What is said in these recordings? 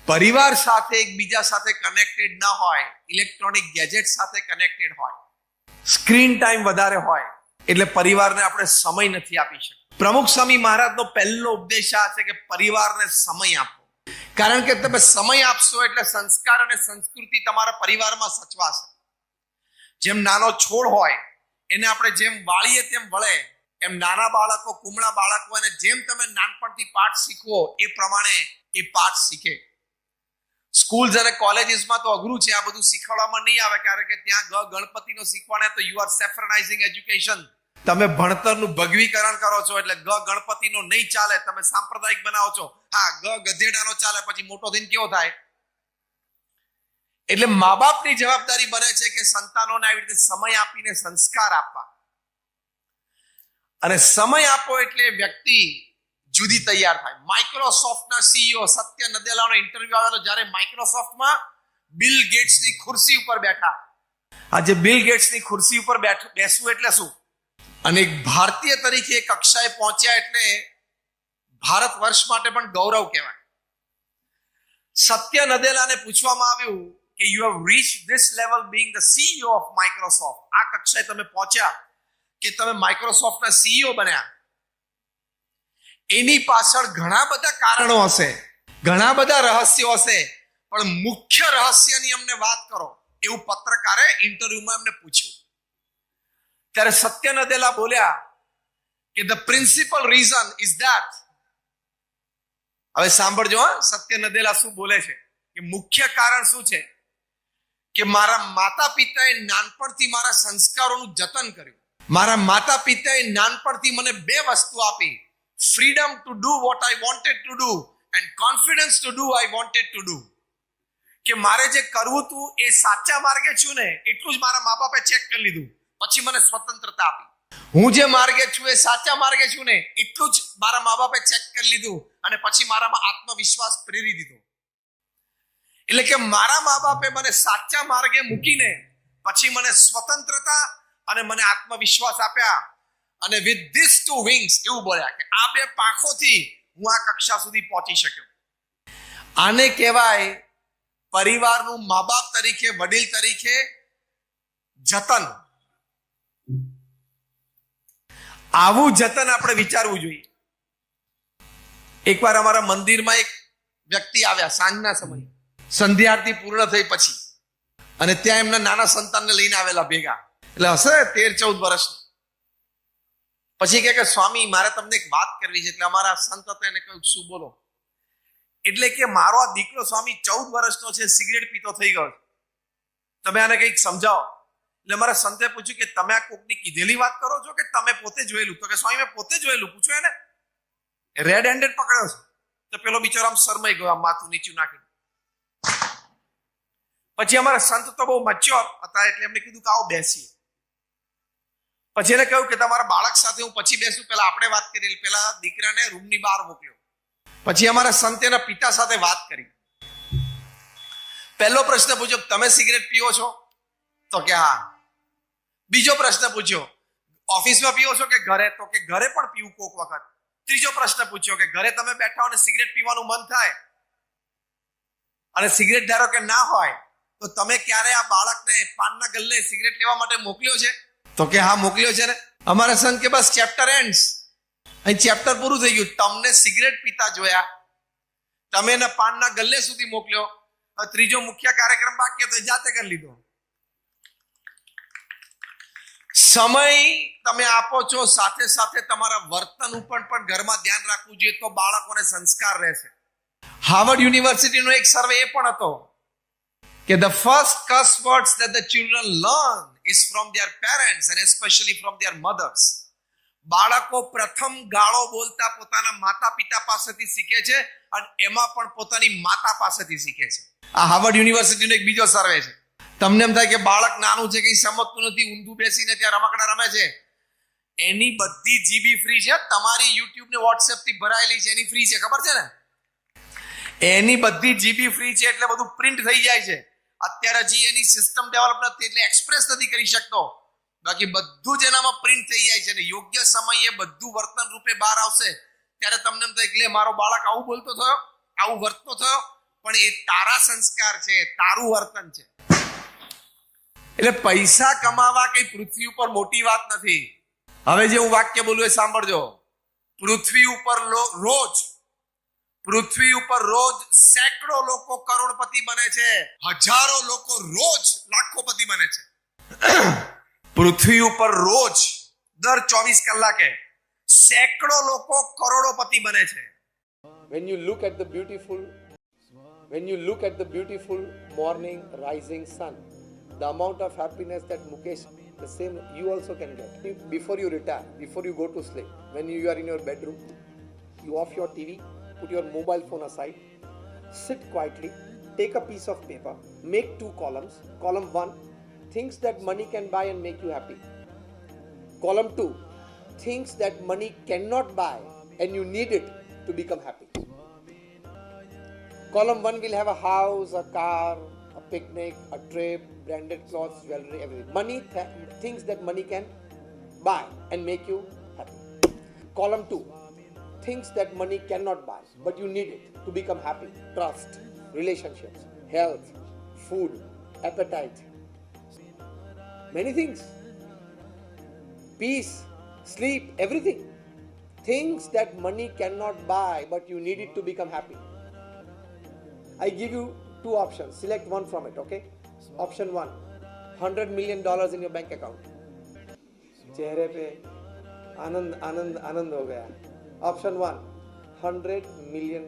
પરિવાર સાથે એકબીજા સાથે કનેક્ટેડ ના હોય, ઇલેક્ટ્રોનિક ગેજેટ સાથે કનેક્ટેડ હોય, સ્ક્રીન ટાઈમ વધારે હોય, એટલે પરિવારને આપણે સમય નથી આપી શકતા. પ્રમુખ સ્વામી મહારાજનો પહેલો ઉપદેશ આ છે કે પરિવારને સમય આપો. કારણ કે તમે સમય આપશો એટલે સંસ્કાર અને સંસ્કૃતિ તમારા પરિવારમાં સચવાશે. જેમ નાનો છોડ હોય એને આપણે જેમ વાળીએ તેમ વળે, એમ નાના બાળકો, કુમળા બાળકો, અને જેમ તમે નાનપણથી પાઠ શીખવો એ પ્રમાણે એ પાઠ શીખે. સ્કૂલ્સ અને કોલેજીસમાં તો અઘરું છે, આ બધું શીખવાડવામાં નહીં આવે, કારણ કે ત્યાં ગણપતિનો શીખવાડે તો યુ આર સેફરનાઇઝિંગ એજ્યુકેશન. તમે ભણતરનું ભગવીકરણ કરો છો એટલે ગણપતિનો નહીં ચાલે, તમે સાંપ્રદાયિક બનાવો છો. હા, ગધેડાનો ચાલે, પછી મોટો થઈને કેવો થાય? એટલે મા બાપની જવાબદારી બને છે કે સંતાનોને આવી રીતે સમય આપીને સંસ્કાર આપવા. અને સમય આપો એટલે વ્યક્તિ જુદી તૈયાર થાય. માઇક્રોસોફ્ટના સીઈઓ સત્ય નદેલાનો ઇન્ટરવ્યુ આવેલો, જ્યારે માઇક્રોસોફ્ટમાં બિલ ગેટ્સની ખુરશી ઉપર બેઠા. આજે બિલ ગેટ્સની ખુરશી ઉપર બેસવું એટલે શું? અને એક ભારતીય તરીકે એક કક્ષાએ પહોંચ્યા એટલે ભારત વર્ષ માટે પણ ગૌરવ કહેવાય. સત્ય નદેલાને પૂછવામાં આવ્યું કે you have reached this level being the CEO of Microsoft. આ કક્ષાએ તમે પહોંચ્યા કે તમે માઇક્રોસોફ્ટના સીઈઓ બન્યા. એની પાછળ ઘણા બધા કારણો હશે, ઘણા બધા રહસ્યો હશે, પણ મુખ્ય રહસ્યની અમને વાત કરો એવું પત્રકારે ઇન્ટરવ્યુમાં એમને પૂછ્યું. ત્યારે સત્ય નદેલા બોલ્યા કે the principal reason is that. હવે સાંભળજો, સત્ય નદેલા શું બોલે છે કે મુખ્ય કારણ શું છે કે મારા માતા પિતાએ નાનપણથી મારા સંસ્કારોનું જતન કર્યું. મારા માતા પિતાએ નાનપણથી મને બે વસ્તુ આપી: freedom to do what I wanted to do and confidence to do I wanted to do. કે મારે જે કરવું હતું એ સાચા માર્ગે છું ને એટલું જ મારા મા બાપે ચેક કરી લીધું, પછી મને સ્વતંત્રતા આપી. હું જે માર્ગે છું એ સાચા માર્ગે છું ને એટલું જ મારા મા બાપે ચેક કરી લીધું, અને પછી મારામાં આત્મવિશ્વાસ પ્રેરી દીધો. એટલે કે મારા મા બાપે મને સાચા માર્ગે મૂકીને પછી મને સ્વતંત્રતા અને મને આત્મવિશ્વાસ આપ્યા. અને with these two wings એવું બોલ્યા કે આ બે પાંખોથી હું આ કક્ષા સુધી પહોંચી શક્યો. આને કહેવાય પરિવારનું મા બાપ તરીકે, વડીલ તરીકે જતન. આવું જતન આપણે વિચારવું જોઈએ. એકવાર અમારા મંદિરમાં એક વ્યક્તિ આવ્યા સાંજના સમયે, સંધ્યા આરતી પૂર્ણ થઈ પછી, અને ત્યાં એમના નાના સંતાનને લઈને આવેલા ભેગા. એટલે હશે 13-14 વર્ષ. પછી કે સ્વામી મારે તમને એક વાત કરવી છે. એટલે અમારા સંત હતા, એને કહ્યું શું બોલો? એટલે કે મારો આ દીકરો સ્વામી 14 વર્ષનો છે, સિગરેટ પીતો થઈ ગયો, તમે આને કંઈક સમજાવો. એટલે મારા સંતે પૂછ્યું કે તમે આ કોકની કીધેલી વાત કરો છો કે તમે પોતે જોયેલું? તો કે સ્વામી મેં પોતે જોયેલું. પૂછો એને, રેડ હેન્ડેડ પકડ્યો છે. તો પેલો બિચારો આમ શરમાઈ ગયો, આમ માથું નીચું નાખી. પછી અમારા સંત તો બહુ મચ્યોર હતા એટલે એમને કીધું કે આવો બેસીએ. પછી એને કહ્યું કે તમારા બાળક સાથે હું પછી બેસું, પેલા આપણે વાત કરી. પેલા દીકરાને રૂમની બહાર મોકલ્યો. પછી અમારા સંત એના પિતા સાથે વાત કરી. પહેલો પ્રશ્ન પૂછ્યો, તમે સિગરેટ પીવો છો? તો કે હા. બીજો પ્રશ્ન પૂછ્યો, ઓફિસમાં પીવો છો કે ઘરે? તો કે ઘરે પણ પીવું કોક વખત. ત્રીજો પ્રશ્ન પૂછ્યો કે ઘરે તમે બેઠા હો અને સિગરેટ પીવાનું મન થાય અને સિગરેટ ધારો કે ના હોય તો તમે ક્યારે આ બાળકને પાનના ગલ્લે સિગરેટ લેવા માટે મોકલ્યો છે? તો કે હા મોકલ્યો છે ને. અમારા સંત કે બસ ચેપ્ટર એન્ડ્સ, અહીં ચેપ્ટર પૂરું થઈ ગયું. તમને સિગરેટ પીતા જોયા, તમે એને પાનના ગલ્લે સુધી મોકલ્યો, ત્રીજો મુખ્ય કાર્યક્રમ બાકી હતો જાતે કરી લીધો. સમય તમે આપો છો, સાથે સાથે તમારા વર્તન ઉપર પણ ઘરમાં ધ્યાન રાખવું જોઈએ, તો બાળકોને સંસ્કાર રહેશે. હાર્વર્ડ યુનિવર્સિટીનો એક સર્વે એ પણ હતો કે the first curse words that the children learn is from their parents and especially from their mothers. બાળકો પ્રથમ ગાળો બોલતા પોતાના માતા પિતા પાસેથી શીખે છે, અને એમાં પણ પોતાની માતા પાસેથી શીખે છે. આ હાર્વર્ડ યુનિવર્સિટીનો એક બીજો સર્વે છે. તમને એમ થાય કે બાળક નાનું છે, કઈ સમજતું નથી, ઊંધું બેસીને ત્યાં રમકડા રમે છે. એની બધી જીબી ફ્રી છે. તમારી યુટ્યુબ ને વોટ્સએપ થી ભરાયેલી છે, એની ફ્રી છે, ખબર છે ને? એની બધી જીબી ફ્રી છે, એટલે બધું પ્રિન્ટ થઈ જાય છે. અત્યારે હજી એની સિસ્ટમ ડેવલપ નથી એટલે એક્સપ્રેસ નથી કરી શકતો, બાકી બધું જ એનામાં પ્રિન્ટ થઈ જાય છે. ને યોગ્ય સમયે બધું વર્તન રૂપે બહાર આવશે ત્યારે તમને એમ થાય કે મારો બાળક આવું બોલતો થયો, આવું વર્તતો થયો, પણ એ તારા સંસ્કાર છે, તારું વર્તન છે. એટલે પૈસા કમાવા કઈ પૃથ્વી ઉપર મોટી વાત નથી. હવે જે હું વાક્ય બોલું એ સાંભળજો. પૃથ્વી ઉપર રોજ સેંકડો લોકો કરોડપતિ બને છે, હજારો લોકો રોજ લાખોપતિ બને છે. પૃથ્વી ઉપર રોજ દર 24 કલાકે સેંકડો લોકો કરોડોપતિ બને છે. When you look at the beautiful morning rising sun, the amount of happiness that Mukesh, the same you also can get. Before you retire, before you go to sleep, when you are in your bedroom, you off your TV, put your mobile phone aside, sit quietly, take a piece of paper, make 2 columns. Column 1, things that money can buy and make you happy. Column 2, things that money cannot buy and you need it to become happy. Column 1 will have a house, a car, a picnic, a trip, branded clothes, jewelry, everything. Things that money can buy and make you happy. Column 2, things that money cannot buy, but you need it to become happy. Trust, relationships, health, food, appetite, many things. Peace, sleep, everything. Things that money cannot buy, but you need it to become happy. I give you 2 options. Select one from it, okay? Option 1, $100 million in your bank account. चेहरे पे आनंद हो गया. Option 1, 100 million.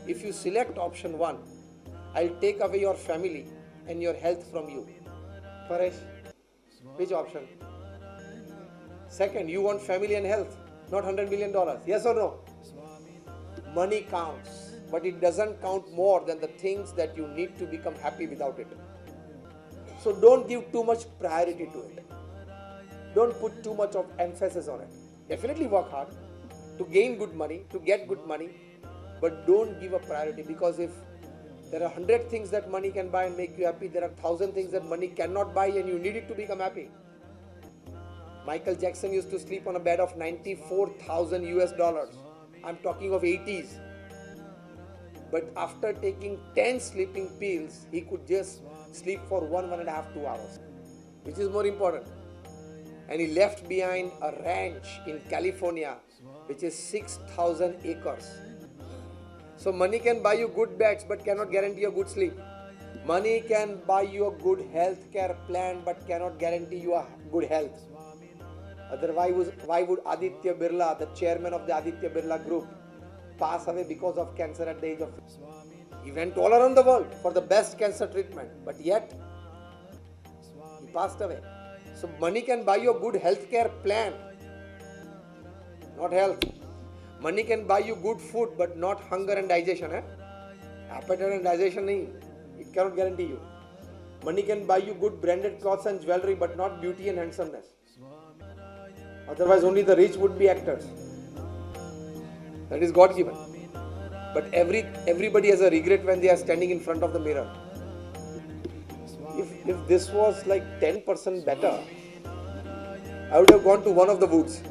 If you select option 1, I'll take away your family and your health from you. Paresh, which option? Second, you want family and health, not $100 million. Yes or no? Money counts, but it doesn't count more than the things that you need to become happy without it. So don't give too much priority to it. Don't put too much of emphasis on it. Definitely work hard to gain good money, to get good money, but don't give a priority, because if there are 100 things that money can buy and make you happy, there are 1,000 things that money cannot buy and you need it to become happy. Michael Jackson used to sleep on a bed of $94,000. I'm talking of 80s. But after taking 10 sleeping pills, he could just sleep for 1.5, 2 hours. Which is more important? And he left behind a ranch in California, which is 6,000 acres. So money can buy you good beds, but cannot guarantee a good sleep. Money can buy you a good health care plan, but cannot guarantee you a good health. Otherwise, why would Aditya Birla, the chairman of the Aditya Birla Group, pass away because of cancer at the age of 50? He went all around the world for the best cancer treatment, but yet he passed away. So money can buy you a good health care plan, not health. Money can buy you good food, but not hunger and digestion. Appetite and digestion, it cannot guarantee you. Money can buy you good branded clothes and jewelry, but not beauty and handsomeness. Otherwise, only the rich would be actors. That is God given. But everybody has a regret when they are standing in front of the mirror. If this was like 10% better, I would have gone to one of the woods.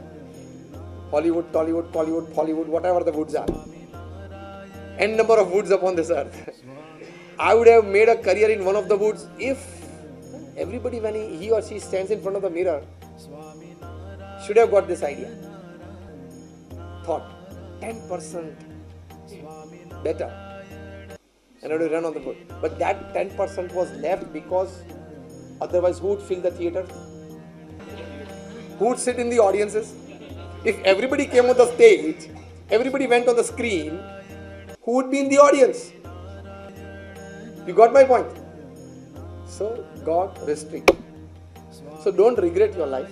Hollywood, Tollywood, Collywood, Hollywood, whatever the woods are. N number of woods upon this earth. I would have made a career in one of the woods if everybody, when he or she stands in front of the mirror, should have got this idea. Thought, 10% better. And I would have run on the boat. But that 10% was left because otherwise who would fill the theater? Who would sit in the audiences? If everybody came on the stage, everybody went on the screen, who would be in the audience? You got my point? So God restrict. So don't regret your life.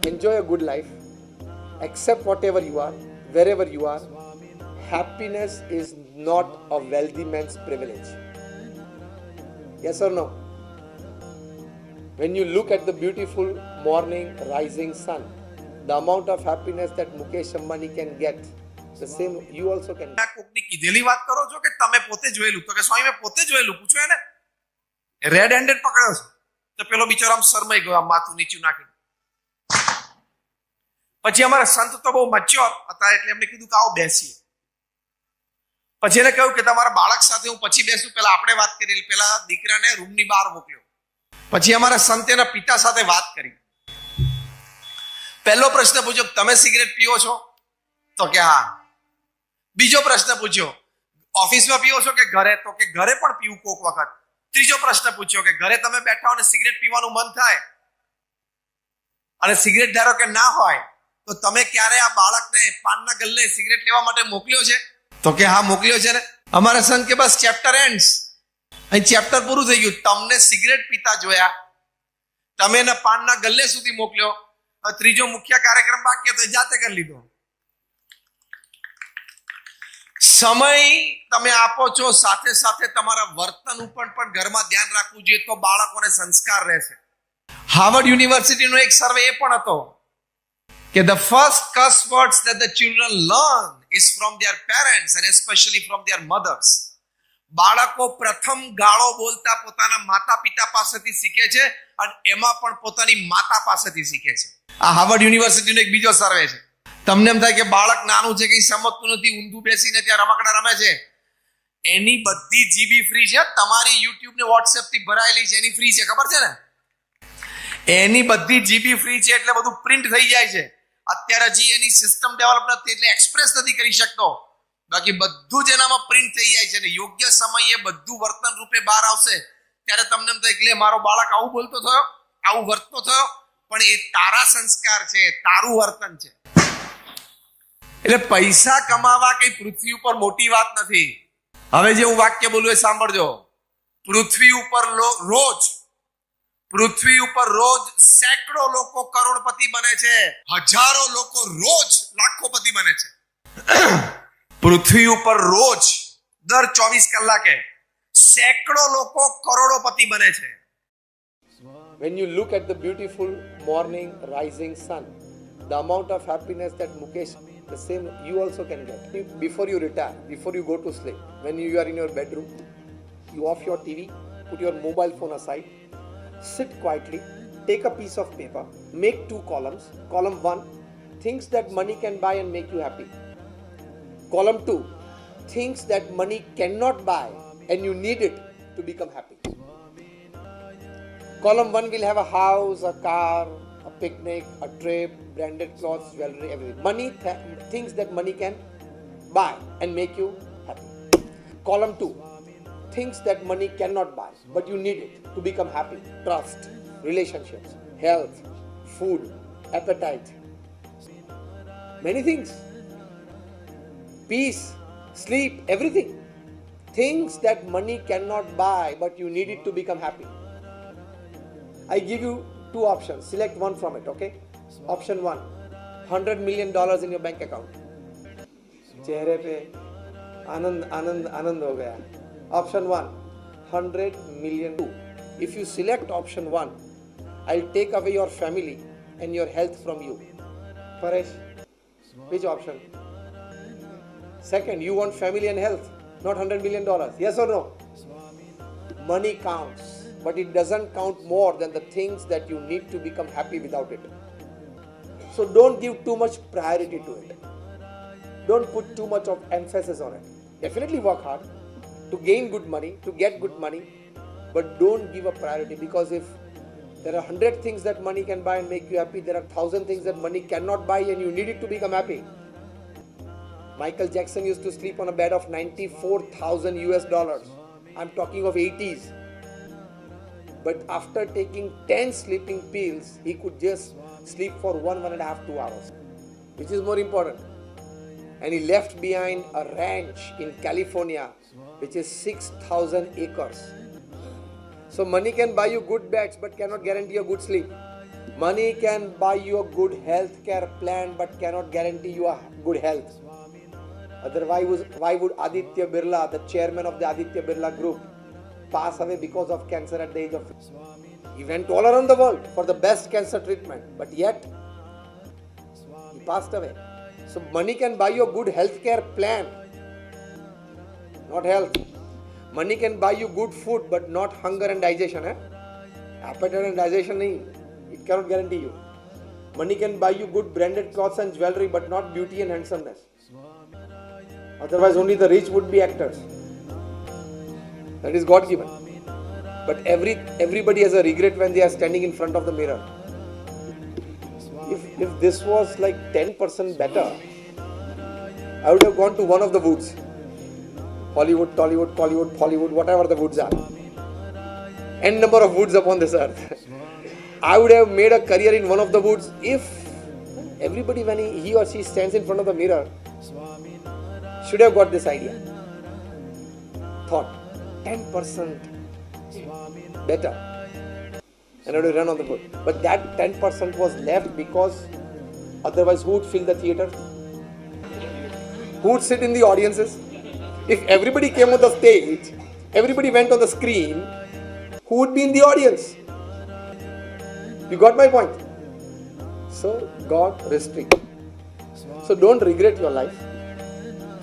Enjoy a good life. Accept whatever you are, wherever you are. Happiness is not a wealthy man's privilege. Yes or no? When you look at the beautiful morning rising sun, the amount of happiness that Mukesh Ambani can get, the same you also can. કોકની કીધેલી વાત કરો છો કે તમે પોતે જોયેલું? તો કે સ્વામી મેં પોતે જોયેલું. પૂછો એને. રેડ હેન્ડેડ પકડ્યો છે તો પેલો બિચારો આમ શરમાઈ ગયો, આમ માથું નીચું નાખી. પછી અમારા સંત તો બહુ મચ્યોર હતા એટલે એમને કીધું કે આવો બેસીએ. પછી એને કહ્યું કે તમારા બાળક સાથે હું પછી બેસું, પેલા આપણે વાત કરી. પેલા દીકરાને રૂમની બહાર મોકલ્યો. પછી અમારા સંતેના પિતા સાથે વાત કરી. પહેલો પ્રશ્ન પૂછ્યો, તમે સિગરેટ પીઓ છો? તો કે હા. બીજો પ્રશ્ન પૂછ્યો, ઓફિસમાં પીઓ છો કે ઘરે? તો કે ઘરે પણ પીવું કોક વખત. ત્રીજો પ્રશ્ન પૂછ્યો કે ઘરે તમે બેઠા હો અને સિગરેટ પીવાનું મન થાય અને સિગરેટ ધારો કે ના હોય તો તમે ક્યારે આ બાળકને પાનના ગલ્લે સિગરેટ લેવા માટે મોકલ્યો છે? તો કે હા મોકલ્યો છે ને. અમારા સંત કે બસ ચેપ્ટર એન્ડ્સ, અહીં ચેપ્ટર પૂરું થઈ ગયું. તમને સિગરેટ પીતા જોયા, તમે એને પાનના ગલ્લે સુધી મોકલ્યો, ત્રીજો મુખ્ય કાર્યક્રમ બાકી હતો, જાતે કરી લીધો. સમય તમે આપો છો, સાથે સાથે તમારા વર્તન ઉપર પણ ઘરમાં ધ્યાન રાખવું જોઈએ, તો બાળકોને સંસ્કાર રહેશે. હાર્વર્ડ યુનિવર્સિટીનો એક સર્વે એ પણ હતો કે the first curse words that the children learn is from their parents and especially from their mothers. બાળકો પ્રથમ ગાળો બોલતા પોતાના માતા પિતા પાસેથી શીખે છે અને એમાં પણ પોતાની માતા પાસેથી શીખે છે. આ હાર્વર્ડ યુનિવર્સિટીનો એક બીજો સર્વે છે. તમને એમ થાય કે બાળક નાનું છે, કઈ સમજતું નથી, ઊંધું બેસીને ત્યાં રમકડા રમે છે, એની બધી જીબી ફ્રી છે. તમારી યુટ્યુબ ને વોટ્સએપ થી ભરાયેલી છે, એની ફ્રી છે, ખબર છે ને? એની બધી જીબી ફ્રી છે, એટલે બધું પ્રિન્ટ થઈ જાય છે. અત્યારે હજી એની સિસ્ટમ ડેવલપ નથી એટલે એક્સપ્રેસ નથી કરી શકતો, બાકી બધું જ એનામાં પ્રિન્ટ થઈ જાય છે. ને યોગ્ય સમયે બધું વર્તન રૂપે બહાર આવશે ત્યારે તમને એમ થાય કે મારો બાળક આવું બોલતો થયો, આવું વર્તતો થયો, પણ એ તારા સંસ્કાર છે, તારું વર્તન છે. એટલે પૈસા કમાવા કઈ પૃથ્વી ઉપર મોટી વાત નથી. હવે જે હું વાક્ય બોલું એ સાંભળજો. પૃથ્વી ઉપર રોજ સેંકડો લોકો કરોડપતિ બને છે, હજારો લોકો રોજ લાખોપતિ બને છે. પૃથ્વી ઉપર રોજ દર 24 કલાકે સેંકડો લોકો કરોડોપતિ બને છે. When you look at the beautiful morning rising sun, the amount of happiness that Mukesh, the same you also can get. Before you retire, before you go to sleep, when you are in your bedroom, you off your TV, put your mobile phone aside, sit quietly, take a piece of paper, make 2 columns. Column 1, things that money can buy and make you happy. Column 2, things that money cannot buy and you need it to become happy. Column 1 will have a house, a car, a picnic, a trip, branded clothes, jewelry, everything. Things that money can buy and make you happy. Column 2, things that money cannot buy, but you need it to become happy. Trust, relationships, health, food, appetite, many things. Peace, sleep, everything. Things that money cannot buy, but you need it to become happy. I give you 2 options. Select one from it, okay? Option 1, $100 million in your bank account. चेहरे पे आनंद आनंद आनंद हो गया. Option 1, $100 million. If you select option 1, I'll take away your family and your health from you. Paresh, which option? Second, you want family and health, not $100 million. Yes or no? Money counts, but it doesn't count more than the things that you need to become happy without it. So don't give too much priority to it. Don't put too much of emphasis on it. Definitely work hard to gain good money, to get good money, but don't give a priority, because if there are 100 things that money can buy and make you happy, there are 1,000 things that money cannot buy and you need it to become happy. Michael Jackson used to sleep on a bed of $94,000 US. I'm talking of 80s. But after taking 10 sleeping pills, he could just sleep for 1.5, 2 hours. Which is more important? And he left behind a ranch in California, which is 6,000 acres. So money can buy you good beds, but cannot guarantee a good sleep. Money can buy you a good health care plan, but cannot guarantee you a good health. Otherwise, why would Aditya Birla, the chairman of the Aditya Birla Group, pass away because of cancer at the age of 50? He went all around the world for the best cancer treatment, but yet he passed away. So money can buy you a good healthcare plan, not health. Money can buy you good food, but not hunger and digestion. Appetite and digestion, it cannot guarantee you. Money can buy you good branded clothes and jewelry, but not beauty and handsomeness. Otherwise, only the rich would be actors. That is God given. But everybody has a regret when they are standing in front of the mirror. If this was like 10% better, I would have gone to one of the woods. Hollywood, Tollywood, Collywood, Hollywood, whatever the woods are. N number of woods upon this earth. I would have made a career in one of the woods if everybody, when he or she stands in front of the mirror, should have got this idea. Thought 10% better. And I would have run on the boat. But that 10% was left because otherwise who would fill the theater? Who would sit in the audiences? If everybody came on the stage, everybody went on the screen, who would be in the audience? You got my point? So God restricts. So don't regret your life.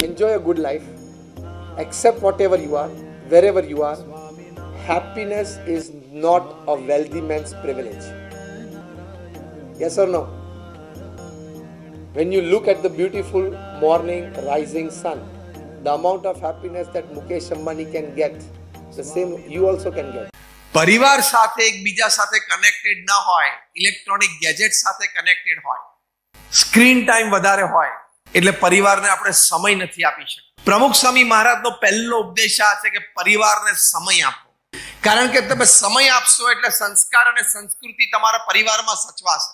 Enjoy a good life. Accept whatever you are, wherever you are. Happiness is not a wealthy man's privilege. Yes or no? When you look at the beautiful morning rising sun, the amount of happiness that Mukesh Ambani can get, the same you also can get. પરિવાર સાથે એકબીજા સાથે connected ના હોય, electronic gadget સાથે connected હોય, screen time વધારે હોય, એટલે પરિવારને આપણે સમય નથી આપી શકતા. પ્રમુખ સ્વામી મહારાજનો પહેલો ઉપદેશ આ છે કે પરિવારને સમય આપો. કારણ કે તમે સમય આપશો એટલે સંસ્કાર અને સંસ્કૃતિ તમારા પરિવારમાં સચવાશે.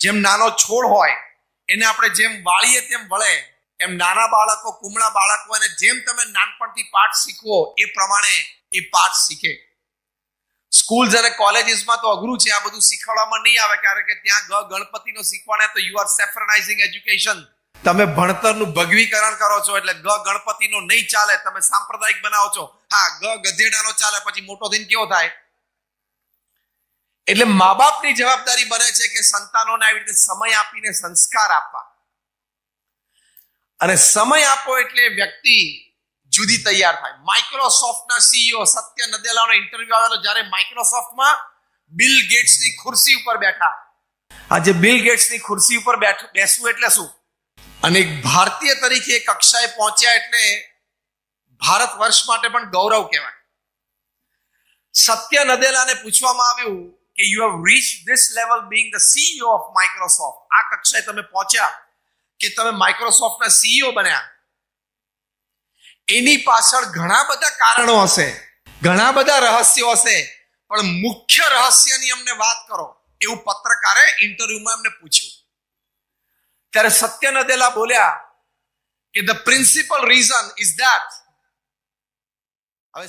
જેમ નાનો છોડ હોય એને આપણે જેમ વાળીએ તેમ વળે, એમ નાના બાળકો, કુમળા બાળકો, અને જેમ તમે નાનપણથી પાઠ શીખવો એ પ્રમાણે એ પાઠ શીખે. સ્કૂલ્સ અને કોલેજીસમાં તો અઘરું છે, આ બધું શીખવાડવામાં નહીં આવે, કારણ કે ત્યાં ગણપતિનો શીખવાડે તો યુ આર સેફરનાઇઝિંગ એજ્યુકેશન. તમે ભણતરનું ભગવીકરણ કરો છો એટલે ગણપતિનો નહીં ચાલે, તમે સાંપ્રદાયિક બનાવો છો. હા, ગધેડાનો ચાલે, પછી મોટો થઈને કેવો થાય? એટલે મા બાપની જવાબદારી બને છે કે સંતાનોને આવી રીતે સમય આપીને સંસ્કાર આપવા. અને સમય આપો એટલે વ્યક્તિ જુદી તૈયાર થાય. માઇક્રોસોફ્ટના સીઈઓ સત્ય નદેલાનો ઇન્ટરવ્યુ આવેલો, જ્યારે માઇક્રોસોફ્ટમાં બિલ ગેટ્સની ખુરશી ઉપર બેઠા. આજે બિલ ગેટ્સની ખુરશી ઉપર બેસવું એટલે શું? અને એક ભારતીય તરીકે એક કક્ષાએ પહોંચ્યા એટલે ભારત વર્ષ માટે પણ ગૌરવ કહેવાય. સત્ય નદેલાને પૂછવામાં આવ્યું કે you have reached this level being the CEO of Microsoft. આ કક્ષાએ તમે પહોંચ્યા કે તમે માઇક્રોસોફ્ટના સીઈઓ બન્યા. એની પાછળ ઘણા બધા કારણો હશે, ઘણા બધા રહસ્યો હશે, પણ મુખ્ય રહસ્યની અમને વાત કરો એવું પત્રકારે ઇન્ટરવ્યુમાં એમને પૂછ્યું. ત્યારે સત્ય નદેલા બોલ્યા કે the principal reason is that. હવે